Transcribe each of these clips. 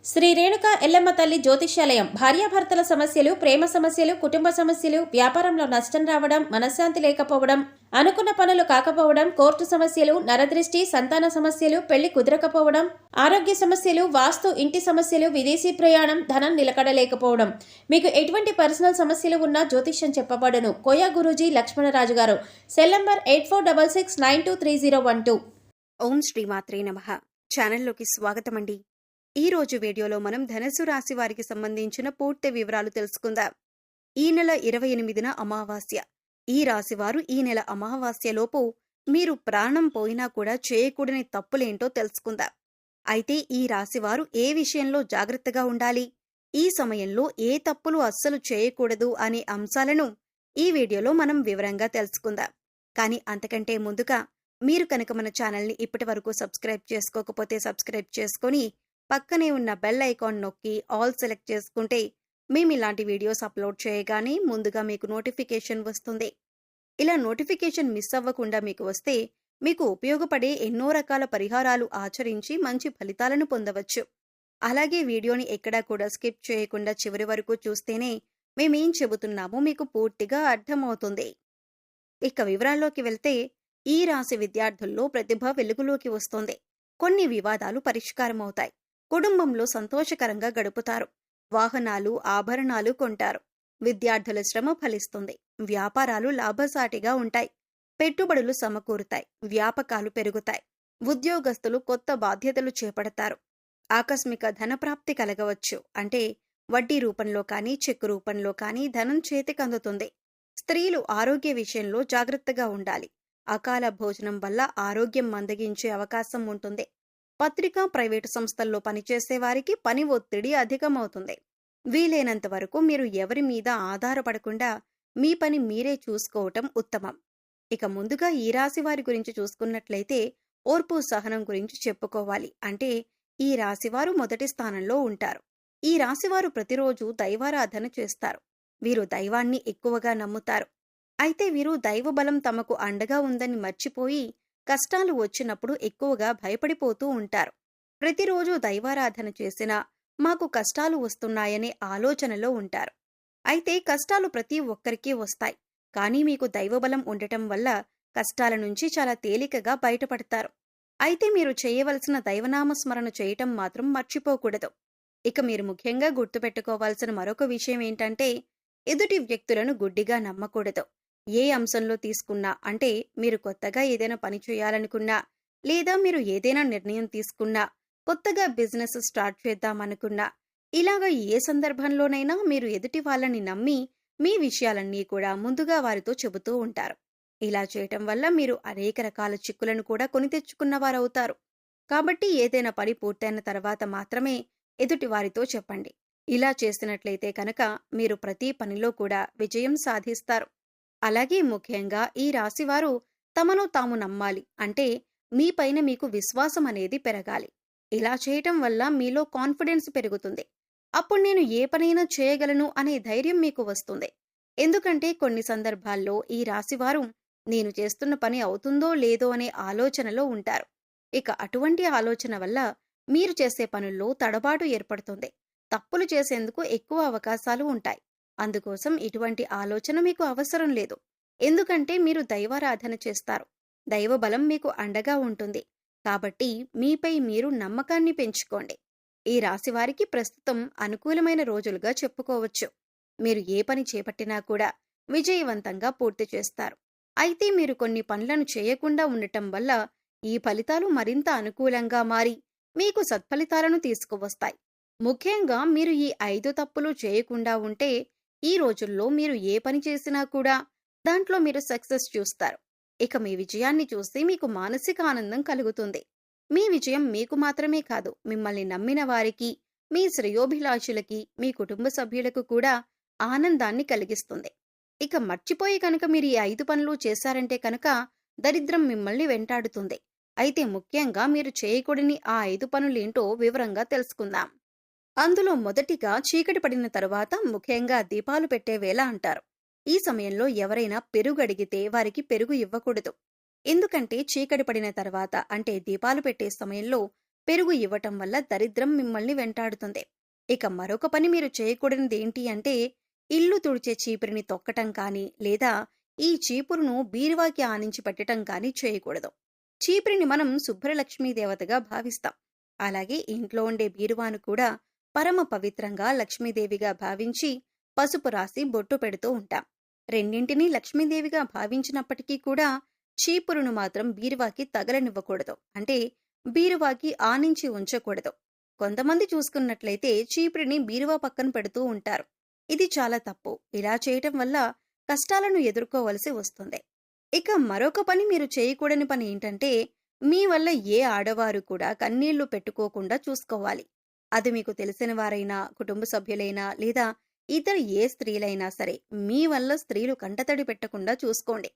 శ్రీ రేణుక ఎల్లమ్మ తల్లి జ్యోతిష్యాలయం భార్యాభర్తల సమస్యలు, ప్రేమ సమస్యలు, కుటుంబ సమస్యలు, వ్యాపారంలో నష్టం రావడం, మనశ్శాంతి లేకపోవడం, అనుకున్న పనులు కాకపోవడం, కోర్టు సమస్యలు, నరదృష్టి, సంతాన సమస్యలు, పెళ్లి కుదరకపోవడం, ఆరోగ్య సమస్యలు, వాస్తు, ఇంటి సమస్యలు, విదేశీ ప్రయాణం, ధనం నిలకడలేకపోవడం, మీకు ఎటువంటి పర్సనల్ సమస్యలు ఉన్నా జ్యోతిష్యం చెప్పబడును. కోయా గురూజీ లక్ష్మణరాజు గారు. Cell number 8466923012. ఓం శ్రీమాత్రే నమః. ఛానల్లోకి స్వాగతమండి. ఈ రోజు వీడియోలో మనం ధనుసు రాశి వారికి సంబంధించిన పూర్తి వివరాలు తెలుసుకుందాం. ఈ నెల 28న అమావాస్య. ఈ రాశివారు ఈ నెల అమావాస్యలోపు మీరు ప్రాణం పోయినా కూడా చేయకూడని తప్పులేంటో తెలుసుకుందాం. అయితే ఈ రాశివారు ఏ విషయంలో జాగ్రత్తగా ఉండాలి, ఈ సమయంలో ఏ తప్పులు అస్సలు చేయకూడదు అనే అంశాలను ఈ వీడియోలో మనం వివరంగా తెలుసుకుందాం. కానీ అంతకంటే ముందుగా మీరు కనుక మన ఛానల్ని ఇప్పటి వరకు సబ్స్క్రైబ్ చేసుకోకపోతే సబ్స్క్రైబ్ చేసుకొని పక్కనే ఉన్న బెల్ ఐకాన్ నొక్కి ఆల్ సెలెక్ట్ చేసుకుంటే మేము ఇలాంటి వీడియోస్ అప్లోడ్ చేయగానే ముందుగా మీకు నోటిఫికేషన్ వస్తుంది. ఇలా నోటిఫికేషన్ మిస్ అవ్వకుండా మీకు వస్తే మీకు ఉపయోగపడే ఎన్నో రకాల పరిహారాలు ఆచరించి మంచి ఫలితాలను పొందవచ్చు. అలాగే వీడియోని ఎక్కడా కూడా స్కిప్ చేయకుండా చివరి వరకు చూస్తేనే మేమేం చెబుతున్నామో మీకు పూర్తిగా అర్థమవుతుంది. ఇక వివరాల్లోకి వెళ్తే ఈ రాశి విద్యార్థుల్లో ప్రతిభ వెలుగులోకి వస్తుంది. కొన్ని వివాదాలు పరిష్కారమవుతాయి. కుటుంబంలో సంతోషకరంగా గడుపుతారు. వాహనాలు, ఆభరణాలు కొంటారు. విద్యార్థుల శ్రమ ఫలిస్తుంది. వ్యాపారాలు లాభసాటిగా ఉంటాయి. పెట్టుబడులు సమకూరుతాయి. వ్యాపకాలు పెరుగుతాయి. ఉద్యోగస్తులు కొత్త బాధ్యతలు చేపడతారు. ఆకస్మిక ధనప్రాప్తి కలగవచ్చు. అంటే వడ్డీ రూపంలో కానీ, చెక్కు రూపంలో కానీ ధనం చేతికందుతుంది. స్త్రీలు ఆరోగ్య విషయంలో జాగ్రత్తగా ఉండాలి. అకాల భోజనం వల్ల ఆరోగ్యం మందగించే అవకాశం ఉంటుంది. పత్రికా, ప్రైవేటు సంస్థల్లో పనిచేసే వారికి పని ఒత్తిడి అధికమవుతుంది. వీలైనంత వరకు మీరు ఎవరి మీద ఆధారపడకుండా మీ పని మీరే చూసుకోవటం ఉత్తమం. ఇక ముందుగా ఈ రాశి వారి గురించి చూసుకున్నట్లయితే ఓర్పు, సహనం గురించి చెప్పుకోవాలి. అంటే ఈ రాశివారు మొదటి స్థానంలో ఉంటారు. ఈ రాశివారు ప్రతిరోజు దైవారాధన చేస్తారు. వీరు దైవాన్ని ఎక్కువగా నమ్ముతారు. అయితే వీరు దైవబలం తమకు అండగా ఉందని మర్చిపోయి కష్టాలు వచ్చినప్పుడు ఎక్కువగా భయపడిపోతూ ఉంటారు. ప్రతిరోజు దైవారాధన చేసినా మాకు కష్టాలు వస్తున్నాయనే ఆలోచనలో ఉంటారు. అయితే కష్టాలు ప్రతి ఒక్కరికి వస్తాయి. కానీ మీకు దైవబలం ఉండటం వల్ల కష్టాల నుంచి చాలా తేలికగా బయటపడతారు. అయితే మీరు చేయవలసిన దైవనామస్మరణ చేయటం మాత్రం మర్చిపోకూడదు. ఇక మీరు ముఖ్యంగా గుర్తుపెట్టుకోవాల్సిన మరొక విషయం ఏంటంటే ఎదుటి వ్యక్తులను గుడ్డిగా నమ్మకూడదు. ఏ అంశంలో తీసుకున్నా, అంటే మీరు కొత్తగా ఏదైనా పని చేయాలనుకున్నా, లేదా మీరు ఏదైనా నిర్ణయం తీసుకున్నా, కొత్తగా బిజినెస్ స్టార్ట్ చేద్దామనుకున్నా, ఇలాగా ఏ సందర్భంలోనైనా మీరు ఎదుటి వాళ్ళని నమ్మి మీ విషయాలన్నీ కూడా ముందుగా వారితో చెబుతూ ఉంటారు. ఇలా చేయటం వల్ల మీరు అనేక రకాల చిక్కులను కూడా కొని తెచ్చుకున్నవారవుతారు. కాబట్టి ఏదైనా పని పూర్తయిన తర్వాత మాత్రమే ఎదుటి వారితో చెప్పండి. ఇలా చేసినట్లయితే కనుక మీరు ప్రతి పనిలో కూడా విజయం సాధిస్తారు. అలాగే ముఖ్యంగా ఈ రాశివారు తమను తాము నమ్మాలి. అంటే మీపైన మీకు విశ్వాసం అనేది పెరగాలి. ఇలా చేయటం వల్ల మీలో కాన్ఫిడెన్స్ పెరుగుతుంది. అప్పుడు నేను ఏ పనైనా చేయగలను అనే ధైర్యం మీకు వస్తుంది. ఎందుకంటే కొన్ని సందర్భాల్లో ఈ రాశివారు నేను చేస్తున్న పని అవుతుందో లేదో అనే ఆలోచనలో ఉంటారు. ఇక అటువంటి ఆలోచన వల్ల మీరు చేసే పనుల్లో తడబాటు ఏర్పడుతుంది. తప్పులు చేసేందుకు ఎక్కువ అవకాశాలు ఉంటాయి. అందుకోసం ఇటువంటి ఆలోచన మీకు అవసరం లేదు. ఎందుకంటే మీరు దైవారాధన చేస్తారు. దైవబలం మీకు అండగా ఉంటుంది. కాబట్టి మీపై మీరు నమ్మకాన్ని పెంచుకోండి. ఈ రాశివారికి ప్రస్తుతం అనుకూలమైన రోజులుగా చెప్పుకోవచ్చు. మీరు ఏ పని చేపట్టినా కూడా విజయవంతంగా పూర్తి చేస్తారు. అయితే మీరు కొన్ని పనులను చేయకుండా ఉండటం వల్ల ఈ ఫలితాలు మరింత అనుకూలంగా మారి మీకు సత్ఫలితాలను తీసుకువస్తాయి. ముఖ్యంగా మీరు ఈ 5 తప్పులు చేయకుండా ఉంటే ఈ రోజుల్లో మీరు ఏ పని చేసినా కూడా దాంట్లో మీరు సక్సెస్ చూస్తారు. ఇక మీ విజయాన్ని చూసి మీకు మానసిక ఆనందం కలుగుతుంది. మీ విజయం మీకు మాత్రమే కాదు, మిమ్మల్ని నమ్మిన వారికి, మీ శ్రేయోభిలాషులకి, మీ కుటుంబ సభ్యులకు కూడా ఆనందాన్ని కలిగిస్తుంది. ఇక మర్చిపోయి కనుక మీరు ఈ 5 పనులు చేశారంటే కనుక దరిద్రం మిమ్మల్ని వెంటాడుతుంది. అయితే ముఖ్యంగా మీరు చేయకూడని ఆ 5 పనులేంటో వివరంగా తెలుసుకుందాం. అందులో మొదటిగా చీకటి పడిన తరువాత ముఖ్యంగా దీపాలు పెట్టే వేళ అంటారు. ఈ సమయంలో ఎవరైనా పెరుగు అడిగితే వారికి పెరుగు ఇవ్వకూడదు. ఎందుకంటే చీకటి పడిన తర్వాత, అంటే దీపాలు పెట్టే సమయంలో పెరుగు ఇవ్వటం వల్ల దరిద్రం మిమ్మల్ని వెంటాడుతుంది. ఇక మరొక పని మీరు చేయకూడనిది ఏంటి అంటే, ఇల్లు తుడిచే చీపురిని తొక్కటం కానీ లేదా ఈ చీపురును బీరువాకి ఆనించి పెట్టటం కానీ చేయకూడదు. చీపురిని మనం శుభ్రలక్ష్మీ దేవతగా భావిస్తాం. అలాగే ఇంట్లో ఉండే బీరువాను కూడా పరమ పవిత్రంగా లక్ష్మీదేవిగా భావించి పసుపు రాసి బొట్టు పెడుతూ ఉంటాం. రెండింటినీ లక్ష్మీదేవిగా భావించినప్పటికీ కూడా చీపురును మాత్రం బీరువాకి తగలనివ్వకూడదు. అంటే బీరువాకి ఆనించి ఉంచకూడదు. కొంతమంది చూసుకున్నట్లయితే చీపురిని బీరువా పక్కన పెడుతూ ఉంటారు. ఇది చాలా తప్పు. ఇలా చేయటం వల్ల కష్టాలను ఎదుర్కోవలసి వస్తుంది. ఇక మరొక పని మీరు చేయకూడని పని ఏంటంటే, మీ వల్ల ఏ ఆడవారు కూడా కన్నీళ్లు పెట్టుకోకుండా చూసుకోవాలి. అది మీకు తెలిసిన వారైనా, కుటుంబ సభ్యులైనా లేదా ఇతర ఏ స్త్రీలైనా సరే, మీ వల్ల స్త్రీలు కంటతడి పెట్టకుండా చూసుకోండి.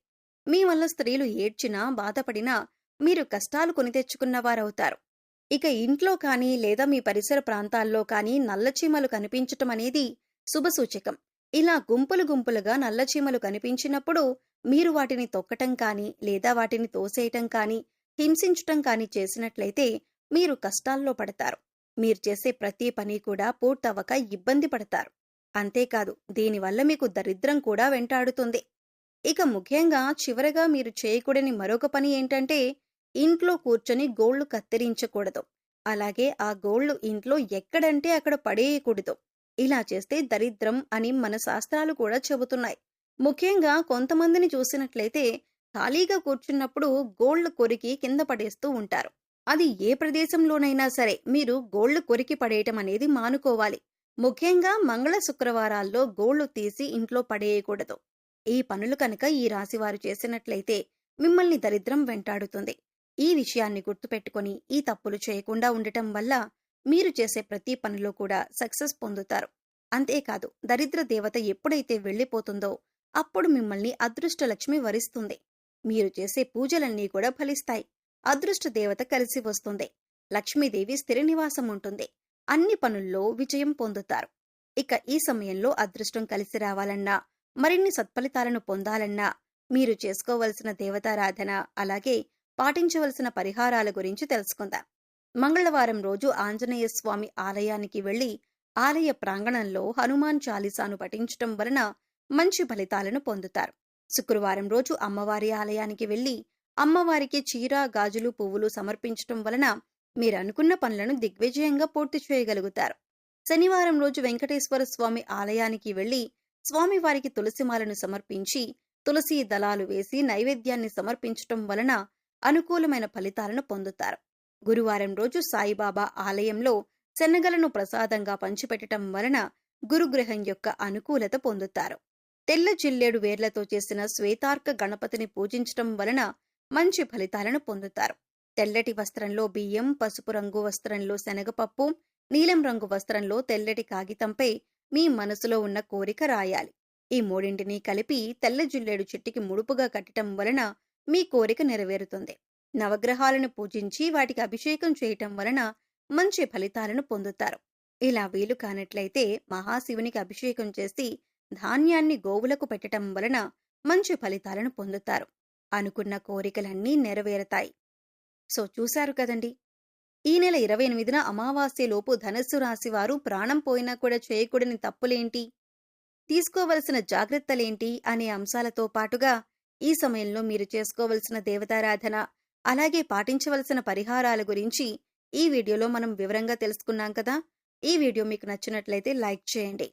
మీ వల్ల స్త్రీలు ఏడ్చినా బాధపడినా మీరు కష్టాలు కొని తెచ్చుకున్నవారవుతారు. ఇక ఇంట్లో కానీ లేదా మీ పరిసర ప్రాంతాల్లో కానీ నల్లచీమలు కనిపించటం అనేది శుభసూచకం. ఇలా గుంపులు గుంపులుగా నల్లచీమలు కనిపించినప్పుడు మీరు వాటిని తొక్కటం కానీ లేదా వాటిని తోసేయటం కానీ హింసించటం కానీ చేసినట్లయితే మీరు కష్టాల్లో పడతారు. మీరు చేసే ప్రతి పని కూడా పూర్తవక ఇబ్బంది పడతారు. అంతేకాదు, దీనివల్ల మీకు దరిద్రం కూడా వెంటాడుతుంది. ఇక ముఖ్యంగా చివరగా మీరు చేయకూడని మరొక పని ఏంటంటే, ఇంట్లో కూర్చొని గోళ్లు కత్తిరించకూడదు. అలాగే ఆ గోళ్లు ఇంట్లో ఎక్కడంటే అక్కడ పడేయకూడదు. ఇలా చేస్తే దరిద్రం అని మన శాస్త్రాలు కూడా చెబుతున్నాయి. ముఖ్యంగా కొంతమందిని చూసినట్లయితే ఖాళీగా కూర్చున్నప్పుడు గోళ్లు కొరికి కింద పడేస్తూ ఉంటారు. అది ఏ ప్రదేశంలోనైనా సరే మీరు గోళ్లు కొరికి పడేయటం అనేది మానుకోవాలి. ముఖ్యంగా మంగళ శుక్రవారాల్లో గోళ్లు తీసి ఇంట్లో పడేయకూడదు. ఈ పనులు కనుక ఈ రాశివారు చేసినట్లయితే మిమ్మల్ని దరిద్రం వెంటాడుతుంది. ఈ విషయాన్ని గుర్తుపెట్టుకుని ఈ తప్పులు చేయకుండా ఉండటం వల్ల మీరు చేసే ప్రతి పనిలో కూడా సక్సెస్ పొందుతారు. అంతేకాదు, దరిద్ర దేవత ఎప్పుడైతే వెళ్లిపోతుందో అప్పుడు మిమ్మల్ని అదృష్టలక్ష్మి వరిస్తుంది. మీరు చేసే పూజలన్నీ కూడా ఫలిస్తాయి. అదృష్ట దేవత కలిసి వస్తుంది. లక్ష్మీదేవి స్థిర నివాసం ఉంటుంది. అన్ని పనుల్లో విజయం పొందుతారు. ఇక ఈ సమయంలో అదృష్టం కలిసి రావాలన్నా, మరిన్ని సత్ఫలితాలను పొందాలన్నా మీరు చేసుకోవలసిన దేవతారాధన, అలాగే పాటించవలసిన పరిహారాల గురించి తెలుసుకుందాం. మంగళవారం రోజు ఆంజనేయ స్వామి ఆలయానికి వెళ్లి ఆలయ ప్రాంగణంలో హనుమాన్ చాలీసాను పఠించటం వలన మంచి ఫలితాలను పొందుతారు. శుక్రవారం రోజు అమ్మవారి ఆలయానికి వెళ్లి అమ్మవారికి చీర, గాజులు, పువ్వులు సమర్పించటం వలన మీరనుకున్న పనులను దిగ్విజయంగా పూర్తి చేయగలుగుతారు. శనివారం రోజు వెంకటేశ్వర స్వామి ఆలయానికి వెళ్లి స్వామివారికి తులసిమాలను సమర్పించి తులసి దళాలు వేసి నైవేద్యాన్ని సమర్పించటం వలన అనుకూలమైన ఫలితాలను పొందుతారు. గురువారం రోజు సాయిబాబా ఆలయంలో శనగలను ప్రసాదంగా పంచిపెట్టడం వలన గురుగ్రహం యొక్క అనుకూలత పొందుతారు. తెల్ల జిల్లేడు వేర్లతో చేసిన శ్వేతార్క గణపతిని పూజించటం వలన మంచి ఫలితాలను పొందుతారు. తెల్లటి వస్త్రంలో బియ్యం, పసుపు రంగు వస్త్రంలో శనగపప్పు, నీలం రంగు వస్త్రంలో తెల్లటి కాగితంపై మీ మనసులో ఉన్న కోరిక రాయాలి. ఈ మూడింటినీ కలిపి తెల్ల జిల్లేడు చెట్టుకి ముడుపుగా కట్టడం వలన మీ కోరిక నెరవేరుతుంది. నవగ్రహాలను పూజించి వాటికి అభిషేకం చేయటం వలన మంచి ఫలితాలను పొందుతారు. ఇలా వీలు కానట్లయితే మహాశివునికి అభిషేకం చేసి ధాన్యాన్ని గోవులకు పెట్టటం వలన మంచి ఫలితాలను పొందుతారు. అనుకున్న కోరికలన్నీ నెరవేరుతాయి. సో చూశారు కదండి, ఈ నెల 28న అమావాస్యలోపు ధనస్సు రాశి వారు ప్రాణం పోయినా కూడా చేయకూడని తప్పులేంటి, తీసుకోవలసిన జాగ్రత్తలేంటి అనే అంశాలతో పాటుగా ఈ సమయంలో మీరు చేసుకోవలసిన దేవతారాధన, అలాగే పాటించవలసిన పరిహారాల గురించి ఈ వీడియోలో మనం వివరంగా తెలుసుకున్నాం కదా. ఈ వీడియో మీకు నచ్చినట్లయితే లైక్ చేయండి.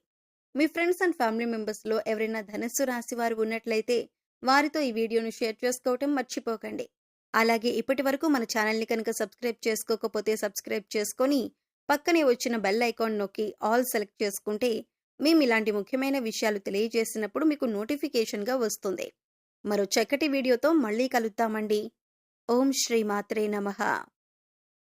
మీ ఫ్రెండ్స్ అండ్ ఫ్యామిలీ మెంబర్స్లో ఎవరైనా ధనస్సు రాశి వారు ఉన్నట్లయితే వారితో ఈ వీడియోను షేర్ చేసుకోవటం మర్చిపోకండి. అలాగే ఇప్పటి వరకు మన ఛానల్ని కనుక సబ్స్క్రైబ్ చేసుకోకపోతే సబ్స్క్రైబ్ చేసుకొని పక్కనే వచ్చిన బెల్ ఐకాన్ నొక్కి ఆల్ సెలెక్ట్ చేసుకుంటే మేము ఇలాంటి ముఖ్యమైన విషయాలు తెలియజేసినప్పుడు మీకు నోటిఫికేషన్గా వస్తుంది. మరో చక్కటి వీడియోతో మళ్ళీ కలుద్దామండి. ఓం శ్రీ మాత్రే నమః.